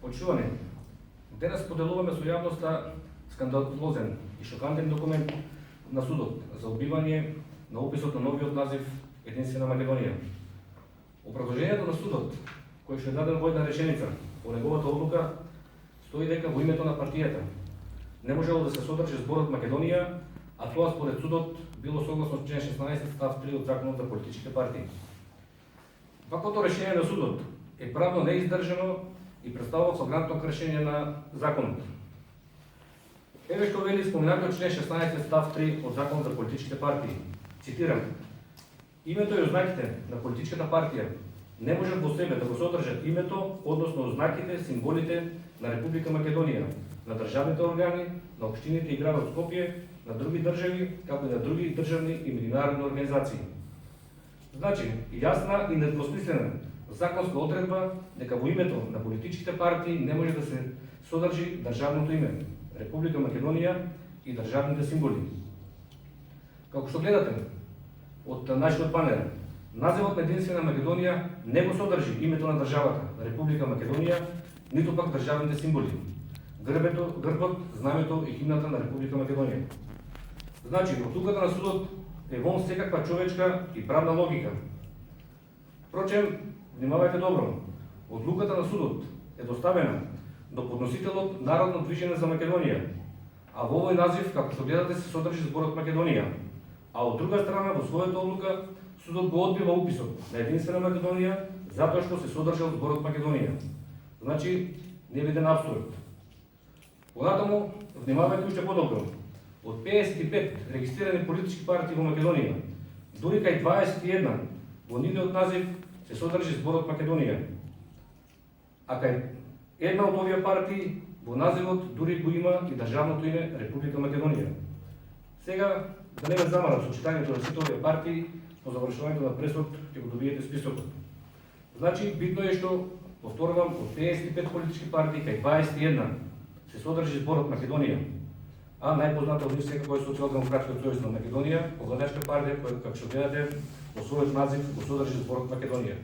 Почуване, денес поделуваме со јавноста скандалозен и шокантен документ на судот за одбивање на уписот на новиот назив Единствена Македонија. Оправдажението на судот, кој што е даден во една реченица по неговата одлука, стои дека во името на партијата не можело да се содржи зборот Македонија, а тоа според судот било согласно член 16 став 3 од Законот за политичките партии. Ваквото решение на судот е правно неиздржано и представува флагрантно кршење на законот. Еве што вели споменатиот член 16 став 3 од Законот за политичките партии. Цитирам: името и ознаките на политичката партија не можат во себе да го содржат името, односно ознаките, символите на Република Македонија, на државните органи, на општините и градот Скопје, на други држави, како и на други државни и меѓународни организации. Значи, јасна и недвосмислена законска одредба дека во името на политичките партии не може да се содржи државното име Република Македонија и државните символи. Како што гледате од нашиот панел, називот на Единствена Македонија не го содржи името на државата Република Македонија, ниту пак државните символи, грбот, знамето и химната на Република Македонија. Значи, одлуката на судот е вон секаква човечка и правна логика. Впрочем, внимавајте добро, одлуката на судот е доставена до подносителот Народно движење за Македонија, а во овој назив, како што гледате, се содржи зборот Македонија, а од друга страна во својата одлука судот го одбива уписот на Единствена Македонија затоа што се содржал зборот Македонија. Значи, невиден апсурд. Понатаму, внимавајте уште подобро. Од 55 регистрирани политички партии во Македонија, дури кај 21 во нивниот назив се содржи зборот Македонија. А кај една од овие партии во називот дури го има и државното име Република Македонија. Сега, да не ме замарам со читањето на сите овие партии, по завршувањето на пресод ќе го добиете списокот. Значи, битно е што, повторувам, од 55 политички партии кај 21 се содржи зборот Македонија, а најпозната од нив секако е Социјалдемократскиот сојуз на Македонија, повладачка партија која, како што гледате, во својот назив го содржи зборот Македонија.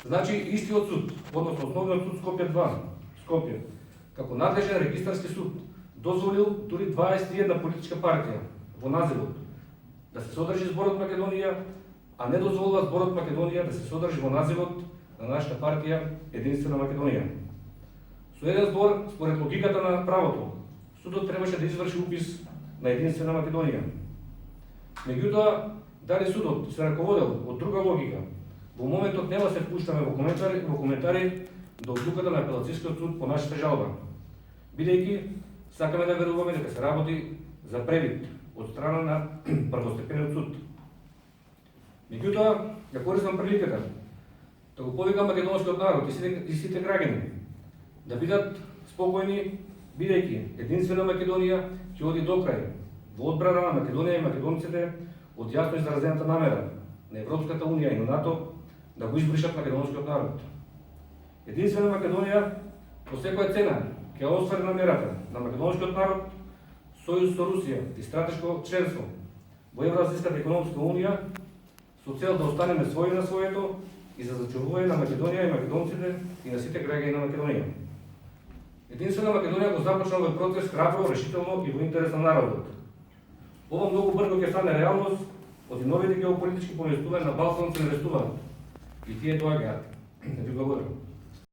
Значи, истиот суд, односно основниот суд Скопје 2, Скопје, како надлежен регистарски суд, дозволил дури 21 политичка партија во називот да се содржи зборот Македонија, а не дозволува зборот Македонија да се содржи во називот на нашата партија Единствена Македонија. Со еден збор, според логиката на правото, судот требаше да изврши упис на Единствена Македонија. Меѓутоа, дали судот се раководел од друга логика, во моментот нема се впуштаме во коментари до одлуката на апелацијскиот суд по нашата жалба, бидејќи сакаме да веруваме дека се работи за превид од страна на првостепениот суд. Меѓутоа, ја користам приликата да го повикам македонскиот народ и сите граѓани да бидат спокојни, бидејќи Единствена Македонија ќе оди до крај во одбрана на Македонија и македонците од јасно изразената намера на Европската унија и на НАТО да го избришат македонскиот народ. Единствена Македонија по секоја цена ќе оствари намерата на македонскиот народ, сојуз со Русија и стратешко членство во Евразиската економска унија со цел да останеме своји на своето и за зачувување на Македонија и македонците и на сите граѓани на Македонија. Единствена Македонија го започна овој процес храбро, решително и во интерес на народот. Ова многу брзо ќе стане реалност, од новите геополитички повестувања на Балканот се нарестуваат и тие доаѓаат. Ви благодарам.